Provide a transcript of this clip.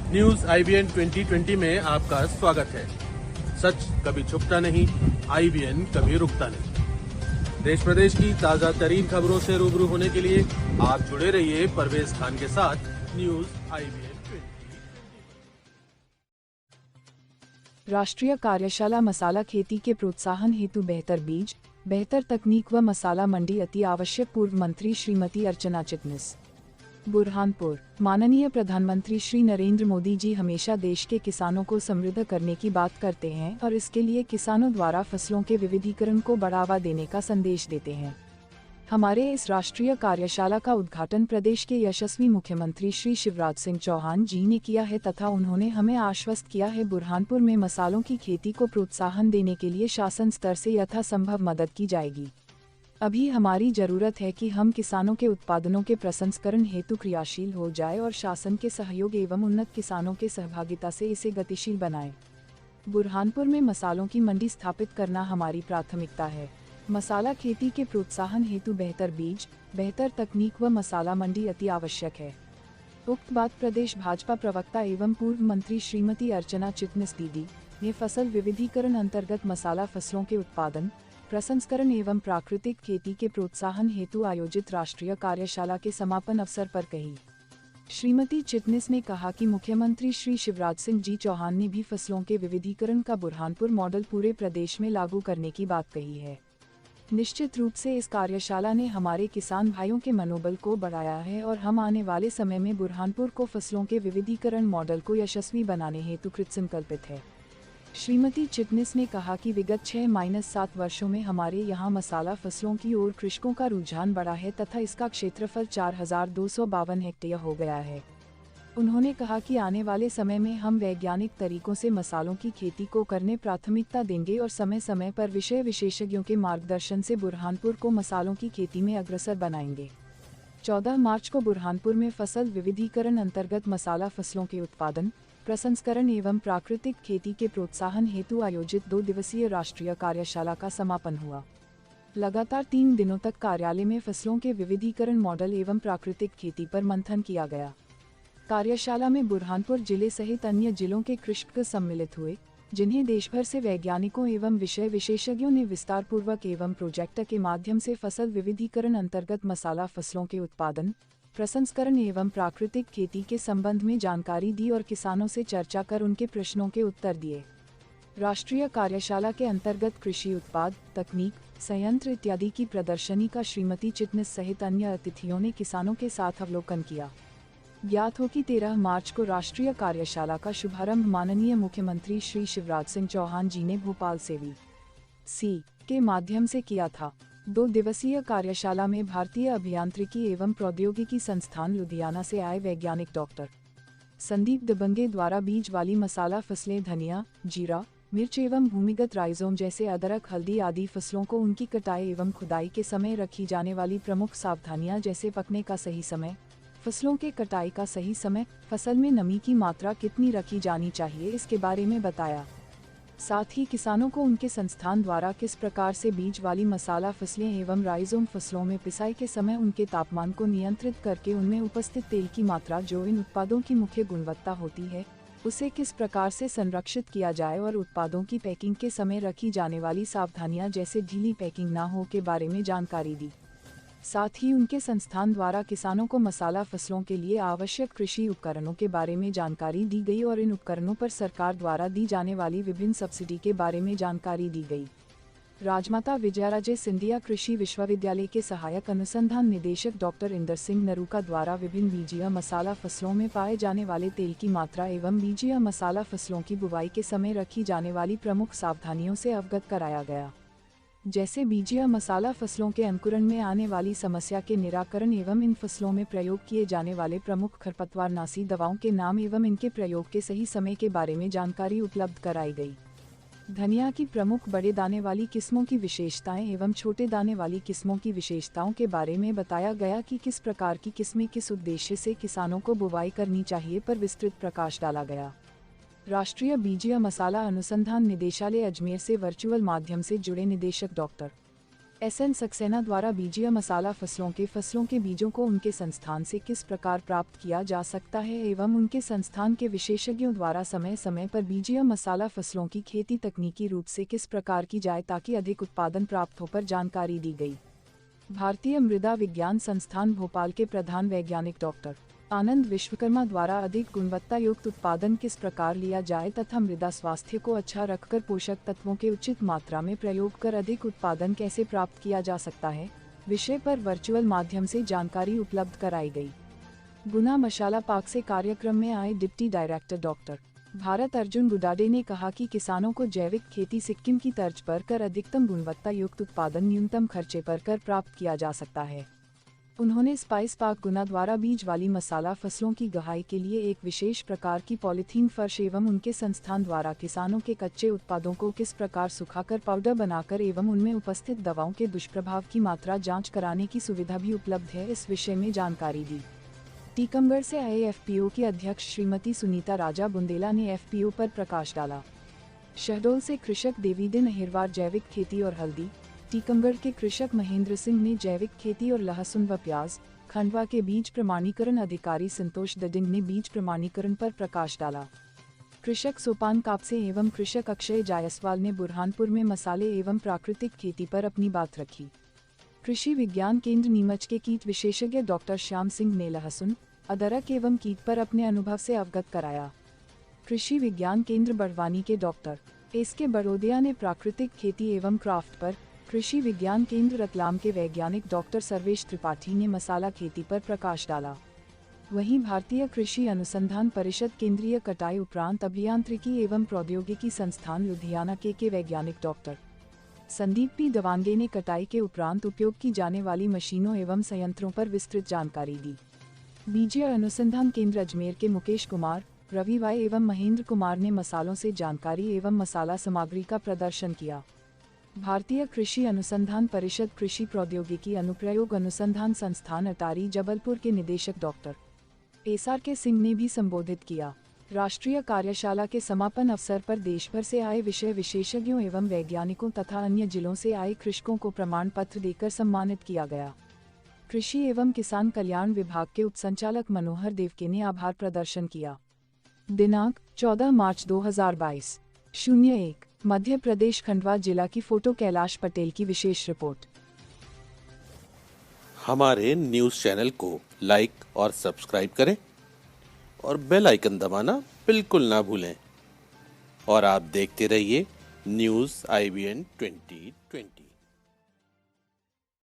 News IBN 2020 में आपका स्वागत है। सच कभी छुपता नहीं, IBN कभी रुकता नहीं। देश प्रदेश की ताजा तरीन खबरों से रूबरू होने के लिए आप जुड़े रहिए परवेज खान के साथ न्यूज IBN 2020। राष्ट्रीय कार्यशाला मसाला खेती के प्रोत्साहन हेतु बेहतर बीज, बेहतर तकनीक व मसाला मंडी अति आवश्यक। पूर्व मंत्री श्रीमती अर्चना चिटनिस। बुरहानपुर। माननीय प्रधानमंत्री श्री नरेंद्र मोदी जी हमेशा देश के किसानों को समृद्ध करने की बात करते हैं और इसके लिए किसानों द्वारा फसलों के विविधीकरण को बढ़ावा देने का संदेश देते हैं। हमारे इस राष्ट्रीय कार्यशाला का उद्घाटन प्रदेश के यशस्वी मुख्यमंत्री श्री शिवराज सिंह चौहान जी ने किया है तथा उन्होंने हमें आश्वस्त किया है बुरहानपुर में मसालों की खेती को प्रोत्साहन देने के लिए शासन स्तर से यथासंभव मदद की जाएगी। अभी हमारी जरूरत है कि हम किसानों के उत्पादनों के प्रसंस्करण हेतु क्रियाशील हो जाए और शासन के सहयोग एवं उन्नत किसानों के सहभागिता से इसे गतिशील बनाएं। बुरहानपुर में मसालों की मंडी स्थापित करना हमारी प्राथमिकता है। मसाला खेती के प्रोत्साहन हेतु बेहतर बीज, बेहतर तकनीक व मसाला मंडी अति आवश्यक है। उक्त बात प्रदेश भाजपा प्रवक्ता एवं पूर्व मंत्री श्रीमती अर्चना चिटनिस दीदी ने फसल विविधीकरण अंतर्गत मसाला फसलों के उत्पादन, प्रसंस्करण एवं प्राकृतिक खेती के प्रोत्साहन हेतु आयोजित राष्ट्रीय कार्यशाला के समापन अवसर पर कही। श्रीमती चिटनिस ने कहा कि मुख्यमंत्री श्री शिवराज सिंह जी चौहान ने भी फसलों के विविधीकरण का बुरहानपुर मॉडल पूरे प्रदेश में लागू करने की बात कही है। निश्चित रूप से इस कार्यशाला ने हमारे किसान भाइयों के मनोबल को बढ़ाया है और हम आने वाले समय में बुरहानपुर को फसलों के विविधीकरण मॉडल को यशस्वी बनाने हेतु कृतसंकल्पित है। श्रीमती चिटनिस ने कहा कि विगत 6-7 वर्षों में हमारे यहाँ मसाला फसलों की ओर कृषकों का रुझान बढ़ा है तथा इसका क्षेत्रफल 4252 हेक्टेयर हो गया है। उन्होंने कहा कि आने वाले समय में हम वैज्ञानिक तरीकों से मसालों की खेती को करने प्राथमिकता देंगे और समय समय पर विषय विशेषज्ञों के मार्गदर्शन से बुरहानपुर को मसालों की खेती में अग्रसर बनाएंगे। 14 मार्च को बुरहानपुर में फसल विविधीकरण अंतर्गत मसाला फसलों के उत्पादन, प्रसंस्करण एवं प्राकृतिक खेती के प्रोत्साहन हेतु आयोजित 2 दिवसीय राष्ट्रीय कार्यशाला का समापन हुआ। लगातार 3 दिनों तक कार्यालय में फसलों के विविधीकरण मॉडल एवं प्राकृतिक खेती पर मंथन किया गया। कार्यशाला में बुरहानपुर जिले सहित अन्य जिलों के कृषक सम्मिलित हुए, जिन्हें देश भर से वैज्ञानिकों एवं विषय विशेषज्ञों ने विस्तार पूर्वक एवं प्रोजेक्ट के माध्यम से फसल विविधीकरण अंतर्गत मसाला फसलों के उत्पादन, प्रसंस्करण एवं प्राकृतिक खेती के संबंध में जानकारी दी और किसानों से चर्चा कर उनके प्रश्नों के उत्तर दिए। राष्ट्रीय कार्यशाला के अंतर्गत कृषि उत्पाद, तकनीक, संयंत्र इत्यादि की प्रदर्शनी का श्रीमती चिटनिस सहित अन्य अतिथियों ने किसानों के साथ अवलोकन किया। ज्ञात हो कि 13 मार्च को राष्ट्रीय कार्यशाला का शुभारंभ माननीय मुख्यमंत्री श्री शिवराज सिंह चौहान जी ने भोपाल से VC के माध्यम से किया था। 2 दिवसीय कार्यशाला में भारतीय अभियांत्रिकी एवं प्रौद्योगिकी संस्थान लुधियाना से आए वैज्ञानिक डॉक्टर संदीप दबंगे द्वारा बीज वाली मसाला फसलें धनिया, जीरा, मिर्च एवं भूमिगत राइजोम जैसे अदरक, हल्दी आदि फसलों को उनकी कटाई एवं खुदाई के समय रखी जाने वाली प्रमुख सावधानियां जैसे पकने का सही समय, फसलों के कटाई का सही समय, फसल में नमी की मात्रा कितनी रखी जानी चाहिए इसके बारे में बताया। साथ ही किसानों को उनके संस्थान द्वारा किस प्रकार से बीज वाली मसाला फसलें एवं राइजोम फसलों में पिसाई के समय उनके तापमान को नियंत्रित करके उनमें उपस्थित तेल की मात्रा जो इन उत्पादों की मुख्य गुणवत्ता होती है उसे किस प्रकार से संरक्षित किया जाए और उत्पादों की पैकिंग के समय रखी जाने वाली सावधानियां जैसे ढीली पैकिंग न हो के बारे में जानकारी दी। साथ ही उनके संस्थान द्वारा किसानों को मसाला फसलों के लिए आवश्यक कृषि उपकरणों के बारे में जानकारी दी गई और इन उपकरणों पर सरकार द्वारा दी जाने वाली विभिन्न सब्सिडी के बारे में जानकारी दी गई। राजमाता विजयाराजे सिंधिया कृषि विश्वविद्यालय के सहायक अनुसंधान निदेशक डॉक्टर इंदर सिंह नरूका द्वारा विभिन्न बीजीय मसाला फसलों में पाए जाने वाले तेल की मात्रा एवं बीजीय मसाला फसलों की बुवाई के समय रखी जाने वाली प्रमुख सावधानियों से अवगत कराया गया, जैसे बीजीय मसाला फसलों के अंकुरण में आने वाली समस्या के निराकरण एवं इन फसलों में प्रयोग किए जाने वाले प्रमुख खरपतवारनाशी दवाओं के नाम एवं इनके प्रयोग के सही समय के बारे में जानकारी उपलब्ध कराई गई। धनिया की प्रमुख बड़े दाने वाली किस्मों की विशेषताएं एवं छोटे दाने वाली किस्मों की विशेषताओं के बारे में बताया गया कि किस प्रकार की किस्में किस उद्देश्य से किसानों को बुवाई करनी चाहिए पर विस्तृत प्रकाश डाला गया। राष्ट्रीय बीजीय मसाला अनुसंधान निदेशालय अजमेर से वर्चुअल माध्यम से जुड़े निदेशक डॉक्टर SN सक्सेना द्वारा बीजीय मसाला फसलों के बीजों को उनके संस्थान से किस प्रकार प्राप्त किया जा सकता है एवं उनके संस्थान के विशेषज्ञों द्वारा समय समय पर बीजीय मसाला फसलों की खेती तकनीकी रूप से किस प्रकार की जाए ताकि अधिक उत्पादन प्राप्त हो पर जानकारी दी गई। भारतीय मृदा विज्ञान संस्थान भोपाल के प्रधान वैज्ञानिक डॉक्टर आनंद विश्वकर्मा द्वारा अधिक गुणवत्ता युक्त उत्पादन किस प्रकार लिया जाए तथा मृदा स्वास्थ्य को अच्छा रखकर पोषक तत्वों के उचित मात्रा में प्रयोग कर अधिक उत्पादन कैसे प्राप्त किया जा सकता है, विषय पर वर्चुअल माध्यम से जानकारी उपलब्ध कराई गई। गुना मशाला पाक से कार्यक्रम में आए deputy director doctor Bharat Arjun Gudade ने कहा कि किसानों को जैविक खेती सिक्किम की तर्ज पर कर अधिकतम गुणवत्ता युक्त उत्पादन न्यूनतम खर्चे पर कर प्राप्त किया जा सकता है। उन्होंने स्पाइस पार्क गुना द्वारा बीज वाली मसाला फसलों की गहाई के लिए एक विशेष प्रकार की पॉलीथीन फर्श एवं उनके संस्थान द्वारा किसानों के कच्चे उत्पादों को किस प्रकार सुखाकर पाउडर बनाकर एवं उनमें उपस्थित दवाओं के दुष्प्रभाव की मात्रा जांच कराने की सुविधा भी उपलब्ध है, इस विषय में जानकारी दी। टीकमगढ़ से आए FPO की अध्यक्ष श्रीमती सुनीता राजा बुंदेला ने FPO पर प्रकाश डाला। शहडोल से कृषक देवीदिन अहिरवार जैविक खेती और हल्दी, टीकमगढ़ के कृषक महेंद्र सिंह ने जैविक खेती और लहसुन व प्याज, खंडवा के बीज प्रमाणीकरण अधिकारी संतोष दडिंग ने बीज प्रमाणीकरण पर प्रकाश डाला। कृषक सोपान कापसे एवं कृषक अक्षय जायसवाल ने बुरहानपुर में मसाले एवं प्राकृतिक खेती पर अपनी बात रखी। कृषि विज्ञान केंद्र नीमच के कीट विशेषज्ञ डॉक्टर श्याम सिंह ने लहसुन, अदरक एवं कीट पर अपने अनुभव से अवगत कराया। कृषि विज्ञान केंद्र बड़वानी के डॉक्टर SK बड़ोदिया ने प्राकृतिक खेती एवं क्राफ्ट पर, कृषि विज्ञान केंद्र रतलाम के वैज्ञानिक डॉक्टर सर्वेश त्रिपाठी ने मसाला खेती पर प्रकाश डाला। वहीं भारतीय कृषि अनुसंधान परिषद केंद्रीय कटाई उपरांत अभियांत्रिकी एवं प्रौद्योगिकी संस्थान लुधियाना के वैज्ञानिक डॉक्टर संदीप P दवांगे ने कटाई के उपरांत उपयोग की जाने वाली मशीनों एवं संयंत्रों पर विस्तृत जानकारी दी। बीजीय अनुसंधान केंद्र अजमेर के मुकेश कुमार, रवि वाई एवं महेंद्र कुमार ने मसालों से जानकारी एवं मसाला सामग्री का प्रदर्शन किया। भारतीय कृषि अनुसंधान परिषद कृषि प्रौद्योगिकी अनुप्रयोग अनुसंधान संस्थान अटारी जबलपुर के निदेशक डॉक्टर SRK सिंह ने भी संबोधित किया। राष्ट्रीय कार्यशाला के समापन अवसर पर देश भर से आए विषय विशेषज्ञों एवं वैज्ञानिकों तथा अन्य जिलों से आए कृषकों को प्रमाण पत्र देकर सम्मानित किया गया। कृषि एवं किसान कल्याण विभाग के उपसंचालक मनोहर देवके ने आभार प्रदर्शन किया। दिनांक 14 मार्च 2022 01 मध्य प्रदेश खंडवा जिला की फोटो कैलाश पटेल की विशेष रिपोर्ट। हमारे न्यूज़ चैनल को लाइक और सब्सक्राइब करें और बेल आइकन दबाना बिल्कुल ना भूलें और आप देखते रहिए न्यूज़ IBN 2020।